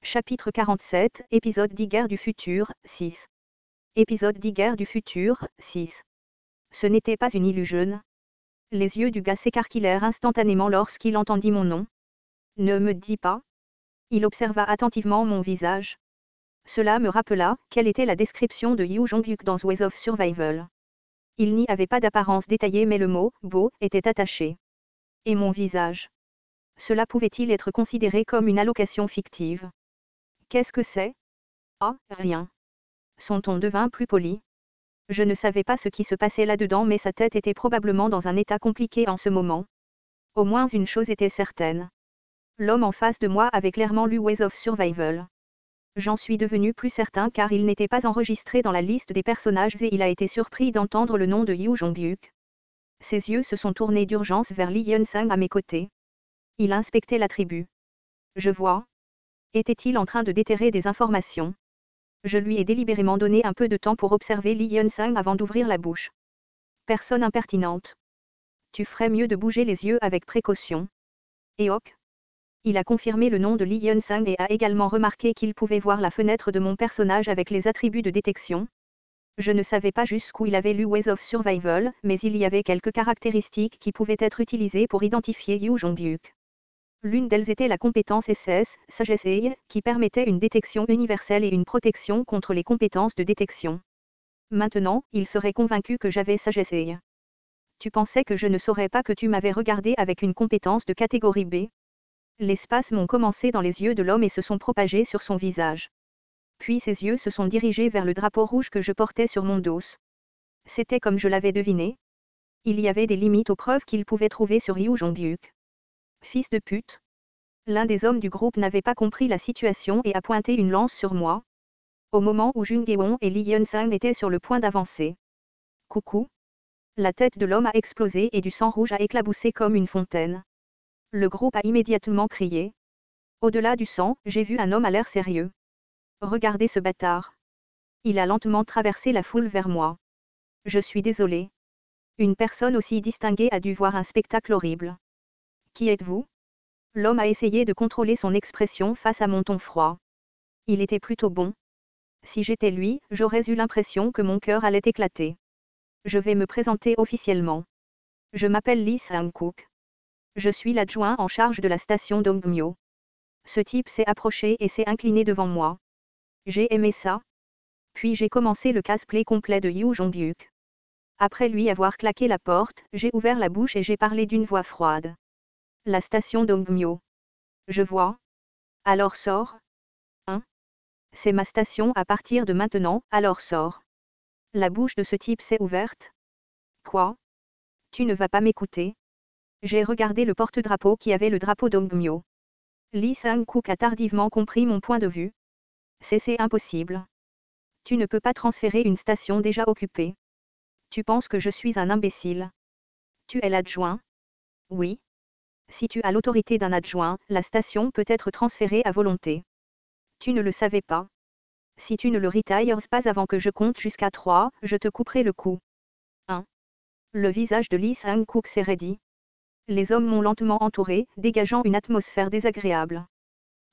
Chapitre 47, épisode 10 Guerre du futur, 6. Épisode 10 Guerre du futur, 6. Ce n'était pas une illusion. Les yeux du gars s'écarquillèrent instantanément lorsqu'il entendit mon nom. Ne me dis pas. Il observa attentivement mon visage. Cela me rappela quelle était la description de Yu Jong-hyuk dans Ways of Survival. Il n'y avait pas d'apparence détaillée mais le mot « beau » était attaché. Et mon visage. Cela pouvait-il être considéré comme une allocation fictive? Qu'est-ce que c'est? Ah, rien. Son ton devint plus poli. Je ne savais pas ce qui se passait là-dedans mais sa tête était probablement dans un état compliqué en ce moment. Au moins une chose était certaine. L'homme en face de moi avait clairement lu Ways of Survival. J'en suis devenu plus certain car il n'était pas enregistré dans la liste des personnages et il a été surpris d'entendre le nom de Yu Jong-hyuk. Ses yeux se sont tournés d'urgence vers Lee Hyun-sang à mes côtés. Il inspectait la tribu. Je vois. Était-il en train de déterrer des informations? Je lui ai délibérément donné un peu de temps pour observer Lee Hyun-sang avant d'ouvrir la bouche. Personne impertinente. Tu ferais mieux de bouger les yeux avec précaution. Eok. Il a confirmé le nom de Lee Hyun-sang et a également remarqué qu'il pouvait voir la fenêtre de mon personnage avec les attributs de détection. Je ne savais pas jusqu'où il avait lu Ways of Survival, mais il y avait quelques caractéristiques qui pouvaient être utilisées pour identifier Yu Jong-hyuk. L'une d'elles était la compétence SS, Sagesse AI, qui permettait une détection universelle et une protection contre les compétences de détection. Maintenant, il serait convaincu que j'avais Sagesse AI. Tu pensais que je ne saurais pas que tu m'avais regardé avec une compétence de catégorie B? Les spasmes ont commencé dans les yeux de l'homme et se sont propagés sur son visage. Puis ses yeux se sont dirigés vers le drapeau rouge que je portais sur mon dos. C'était comme je l'avais deviné. Il y avait des limites aux preuves qu'il pouvait trouver sur Yu Jong-hyuk. Fils de pute. L'un des hommes du groupe n'avait pas compris la situation et a pointé une lance sur moi. Au moment où Jung Hae-won et Lee Hyun-sang étaient sur le point d'avancer. Coucou. La tête de l'homme a explosé et du sang rouge a éclaboussé comme une fontaine. Le groupe a immédiatement crié. Au-delà du sang, j'ai vu un homme à l'air sérieux. Regardez ce bâtard. Il a lentement traversé la foule vers moi. Je suis désolé. Une personne aussi distinguée a dû voir un spectacle horrible. Qui êtes-vous? L'homme a essayé de contrôler son expression face à mon ton froid. Il était plutôt bon. Si j'étais lui, j'aurais eu l'impression que mon cœur allait éclater. Je vais me présenter officiellement. Je m'appelle Lee Sang-kook. Je suis l'adjoint en charge de la station Dongmyo. Ce type s'est approché et s'est incliné devant moi. J'ai aimé ça. Puis j'ai commencé le cosplay complet de Yu Jong-hyuk. Après lui avoir claqué la porte, j'ai ouvert la bouche et j'ai parlé d'une voix froide. La station Dongmyo. Je vois. Alors sors. Hein? C'est ma station à partir de maintenant, alors sors. La bouche de ce type s'est ouverte. Quoi? Tu ne vas pas m'écouter? J'ai regardé le porte-drapeau qui avait le drapeau Dongmyo. Lee Sang-kook a tardivement compris mon point de vue. C'est impossible. Tu ne peux pas transférer une station déjà occupée. Tu penses que je suis un imbécile? Tu es l'adjoint? Oui. Si tu as l'autorité d'un adjoint, la station peut être transférée à volonté. Tu ne le savais pas. Si tu ne le retires pas avant que je compte jusqu'à 3, je te couperai le cou. 1. Le visage de Lee Sang-kook s'est raidi. Les hommes m'ont lentement entouré, dégageant une atmosphère désagréable.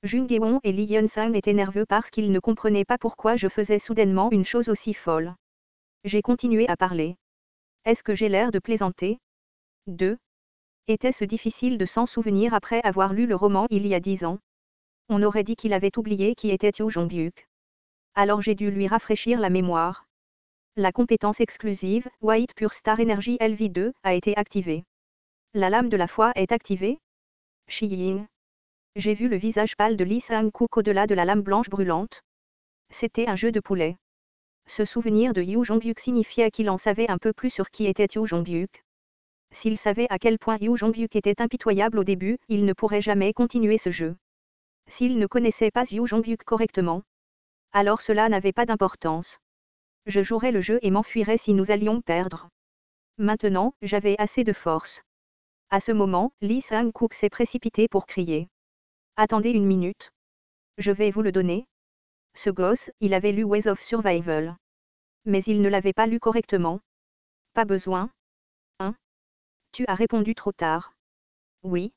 Jung Hae-won et Lee Hyun-sang étaient nerveux parce qu'ils ne comprenaient pas pourquoi je faisais soudainement une chose aussi folle. J'ai continué à parler. Est-ce que j'ai l'air de plaisanter? 2. Était-ce difficile de s'en souvenir après avoir lu le roman il y a 10 ans? On aurait dit qu'il avait oublié qui était Yu Jong-hyuk. Alors j'ai dû lui rafraîchir la mémoire. La compétence exclusive, White Pure Star Energy LV2, a été activée. La lame de la foi est activée? Shi-ying. J'ai vu le visage pâle de Lee Sang-kook au-delà de la lame blanche brûlante. C'était un jeu de poulet. Ce souvenir de Yu Jong-hyuk signifiait qu'il en savait un peu plus sur qui était Yu Jong-hyuk. S'il savait à quel point Yu Jong-hyuk était impitoyable au début, il ne pourrait jamais continuer ce jeu. S'il ne connaissait pas Yu Jong-hyuk correctement, alors cela n'avait pas d'importance. Je jouerais le jeu et m'enfuirais si nous allions perdre. Maintenant, j'avais assez de force. À ce moment, Lee Sang-kook s'est précipité pour crier. Attendez une minute. Je vais vous le donner. Ce gosse, il avait lu Ways of Survival. Mais il ne l'avait pas lu correctement. Pas besoin. Hein? Tu as répondu trop tard. Oui.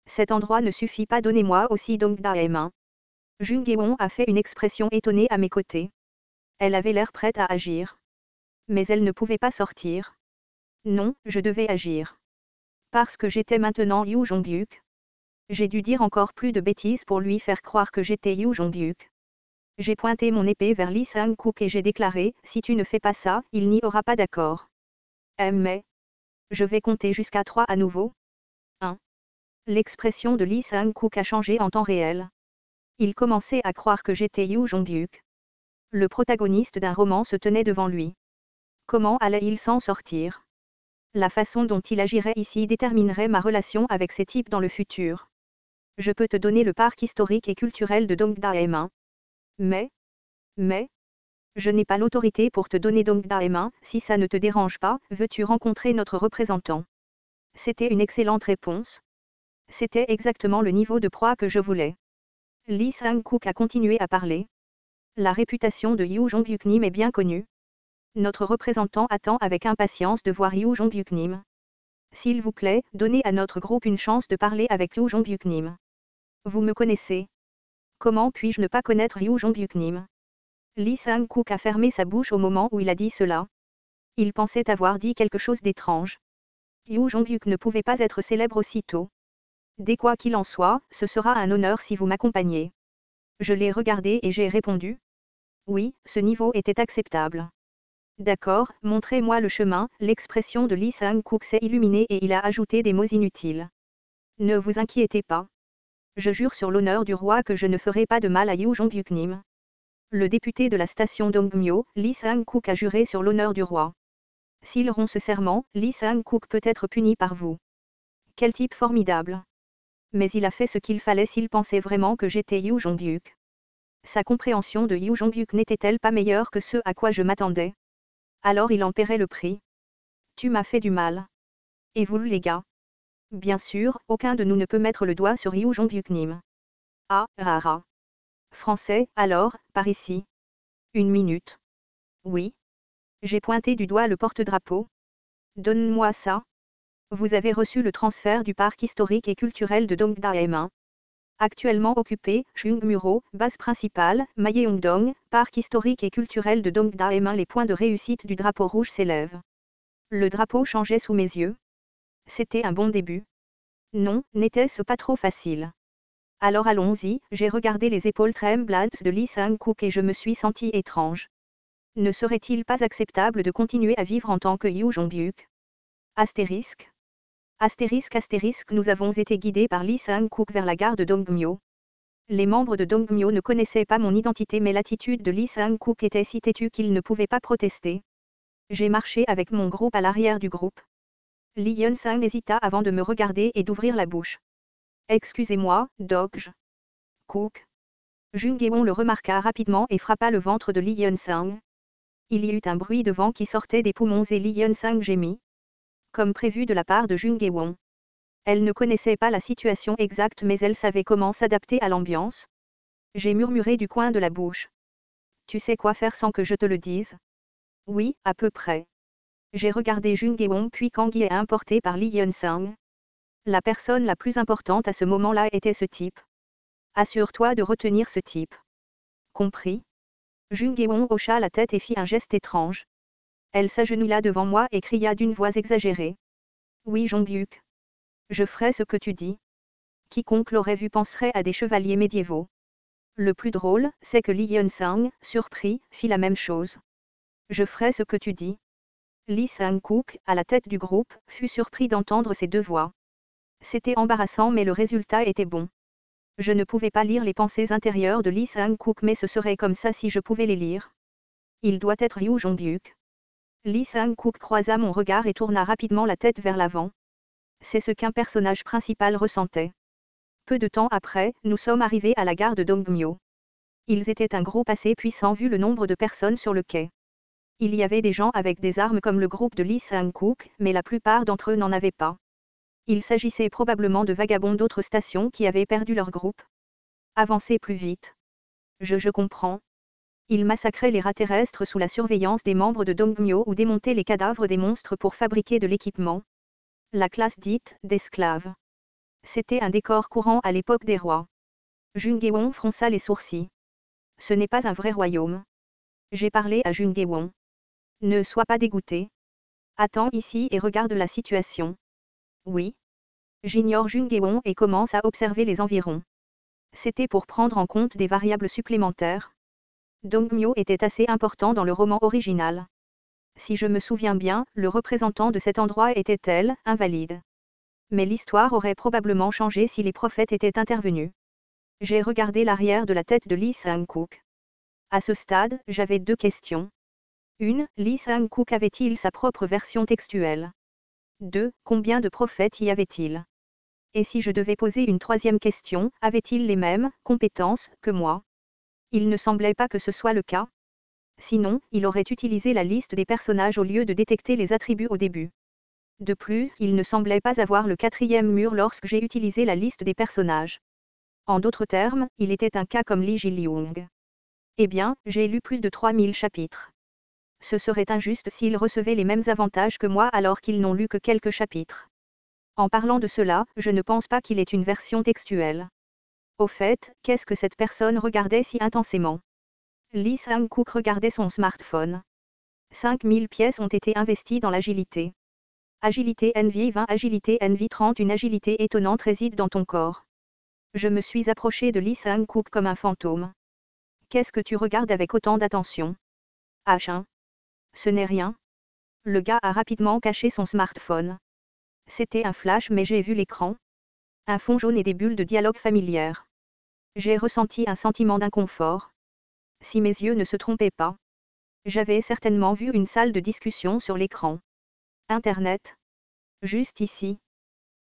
Cet endroit ne suffit pas, donnez-moi aussi Dongdaemin. Jungeon a fait une expression étonnée à mes côtés. Elle avait l'air prête à agir. Mais elle ne pouvait pas sortir. Non, je devais agir. Parce que j'étais maintenant Yu Jonghyuk. J'ai dû dire encore plus de bêtises pour lui faire croire que j'étais Yu Jonghyuk. J'ai pointé mon épée vers Lee Sang-kook et j'ai déclaré, si tu ne fais pas ça, il n'y aura pas d'accord. Mais. Je vais compter jusqu'à 3 à nouveau. 1. L'expression de Lee Sang-kook a changé en temps réel. Il commençait à croire que j'étais Yu Jonghyuk. Le protagoniste d'un roman se tenait devant lui. Comment allait-il s'en sortir? La façon dont il agirait ici déterminerait ma relation avec ces types dans le futur. Je peux te donner le parc historique et culturel de Dongdaemun. Mais, je n'ai pas l'autorité pour te donner Dongdaemun, si ça ne te dérange pas, veux-tu rencontrer notre représentant? C'était une excellente réponse. C'était exactement le niveau de proie que je voulais. Lee Sang-kook a continué à parler. La réputation de Yu Jonghyuk-nim est bien connue. Notre représentant attend avec impatience de voir Yu Jonghyuk-nim. S'il vous plaît, donnez à notre groupe une chance de parler avec Yu Jonghyuk-nim. Vous me connaissez. Comment puis-je ne pas connaître Yu Jonghyuk-nim? Lee Sang-kook a fermé sa bouche au moment où il a dit cela. Il pensait avoir dit quelque chose d'étrange. Yu Jonghyuk ne pouvait pas être célèbre aussitôt. Dès quoi qu'il en soit, ce sera un honneur si vous m'accompagnez. Je l'ai regardé et j'ai répondu. Oui, ce niveau était acceptable. D'accord, montrez-moi le chemin. L'expression de Lee Sang-kook s'est illuminée et il a ajouté des mots inutiles. Ne vous inquiétez pas. Je jure sur l'honneur du roi que je ne ferai pas de mal à Yu Jonghyuk-nim. Le député de la station Dongmyo, Lee Sang-kook a juré sur l'honneur du roi. S'il rompt ce serment, Lee Sang-kook peut être puni par vous. Quel type formidable. Mais il a fait ce qu'il fallait s'il pensait vraiment que j'étais Yu Jonghyuk. Sa compréhension de Yu Jonghyuk n'était-elle pas meilleure que ce à quoi je m'attendais? Alors il en paierait le prix. Tu m'as fait du mal. Et vous les gars? Bien sûr, aucun de nous ne peut mettre le doigt sur Yu Jonghyuk-nim. Ah, rara. Français, alors, par ici. Une minute. Oui. J'ai pointé du doigt le porte-drapeau. Donne-moi ça. Vous avez reçu le transfert du parc historique et culturel de Dongdaemun. Actuellement occupé, Chungmuro, base principale, Mayeongdong, parc historique et culturel de Dongdaemun. Les points de réussite du drapeau rouge s'élèvent. Le drapeau changeait sous mes yeux. C'était un bon début. Non, n'était-ce pas trop facile? Alors allons-y, j'ai regardé les épaules tremblantes de Lee Sang-kook et je me suis senti étrange. Ne serait-il pas acceptable de continuer à vivre en tant que Yu Jonghyuk? Astérisque. Astérisque, nous avons été guidés par Lee Sang-kook vers la gare de Dongmyo. Les membres de Dongmyo ne connaissaient pas mon identité mais l'attitude de Lee Sang-kook était si têtue qu'il ne pouvait pas protester. J'ai marché avec mon groupe à l'arrière du groupe. Lee Yeon-sang hésita avant de me regarder et d'ouvrir la bouche. Excusez-moi, Dogj. Kook. Jungeon le remarqua rapidement et frappa le ventre de Lee Yeon-sang. Il y eut un bruit de vent qui sortait des poumons et Lee Yeon-sang gémit. Comme prévu de la part de Jungeon. Elle ne connaissait pas la situation exacte mais elle savait comment s'adapter à l'ambiance. J'ai murmuré du coin de la bouche. Tu sais quoi faire sans que je te le dise? Oui, à peu près. J'ai regardé Jungeon puis Kang Yi est importé par Lee Yeon-sang. La personne la plus importante à ce moment-là était ce type. Assure-toi de retenir ce type. Compris? Jungeon hocha la tête et fit un geste étrange. Elle s'agenouilla devant moi et cria d'une voix exagérée. Oui Jonghyuk. Je ferai ce que tu dis. Quiconque l'aurait vu penserait à des chevaliers médiévaux. Le plus drôle, c'est que Lee Yeon-sang, surpris, fit la même chose. Je ferai ce que tu dis. Lee Sang-kook, à la tête du groupe, fut surpris d'entendre ces deux voix. C'était embarrassant mais le résultat était bon. Je ne pouvais pas lire les pensées intérieures de Lee Sang-kook mais ce serait comme ça si je pouvais les lire. Il doit être Yu Jonghyuk. Lee Sang-kook croisa mon regard et tourna rapidement la tête vers l'avant. C'est ce qu'un personnage principal ressentait. Peu de temps après, nous sommes arrivés à la gare de Dongmyo. Ils étaient un groupe assez puissant vu le nombre de personnes sur le quai. Il y avait des gens avec des armes comme le groupe de Lee Sang-kook, mais la plupart d'entre eux n'en avaient pas. Il s'agissait probablement de vagabonds d'autres stations qui avaient perdu leur groupe. Avancez plus vite. Je comprends. Ils massacraient les rats terrestres sous la surveillance des membres de Dongmyo ou démontaient les cadavres des monstres pour fabriquer de l'équipement. La classe dite d'esclaves. C'était un décor courant à l'époque des rois. Jung Ge-won fronça les sourcils. Ce n'est pas un vrai royaume. J'ai parlé à Jung Ge-won. Ne sois pas dégoûté. Attends ici et regarde la situation. Oui. J'ignore Jung Ge-won et commence à observer les environs. C'était pour prendre en compte des variables supplémentaires. Dongmyo était assez important dans le roman original. Si je me souviens bien, le représentant de cet endroit était invalide. Mais l'histoire aurait probablement changé si les prophètes étaient intervenus. J'ai regardé l'arrière de la tête de Lee Sang-kook. À ce stade, j'avais 2 questions. 1. Lee Sang-kook avait-il sa propre version textuelle? 2. Combien de prophètes y avait-il? Et si je devais poser une 3e question, avait-il les mêmes compétences que moi? Il ne semblait pas que ce soit le cas. Sinon, il aurait utilisé la liste des personnages au lieu de détecter les attributs au début. De plus, il ne semblait pas avoir le 4e mur lorsque j'ai utilisé la liste des personnages. En d'autres termes, il était un cas comme Lee Ji-lyung. Eh bien, j'ai lu plus de 3000 chapitres. Ce serait injuste s'ils recevaient les mêmes avantages que moi alors qu'ils n'ont lu que quelques chapitres. En parlant de cela, je ne pense pas qu'il ait une version textuelle. Au fait, qu'est-ce que cette personne regardait si intensément? Lee Sang-kook regardait son smartphone. 5000 pièces ont été investies dans l'agilité. Agilité NV 20, agilité NV 30. Une agilité étonnante réside dans ton corps. Je me suis approché de Lee Sang-kook comme un fantôme. Qu'est-ce que tu regardes avec autant d'attention? H1. Ce n'est rien. Le gars a rapidement caché son smartphone. C'était un flash mais j'ai vu l'écran. Un fond jaune et des bulles de dialogue familières. J'ai ressenti un sentiment d'inconfort. Si mes yeux ne se trompaient pas. J'avais certainement vu une salle de discussion sur l'écran. Internet. Juste ici.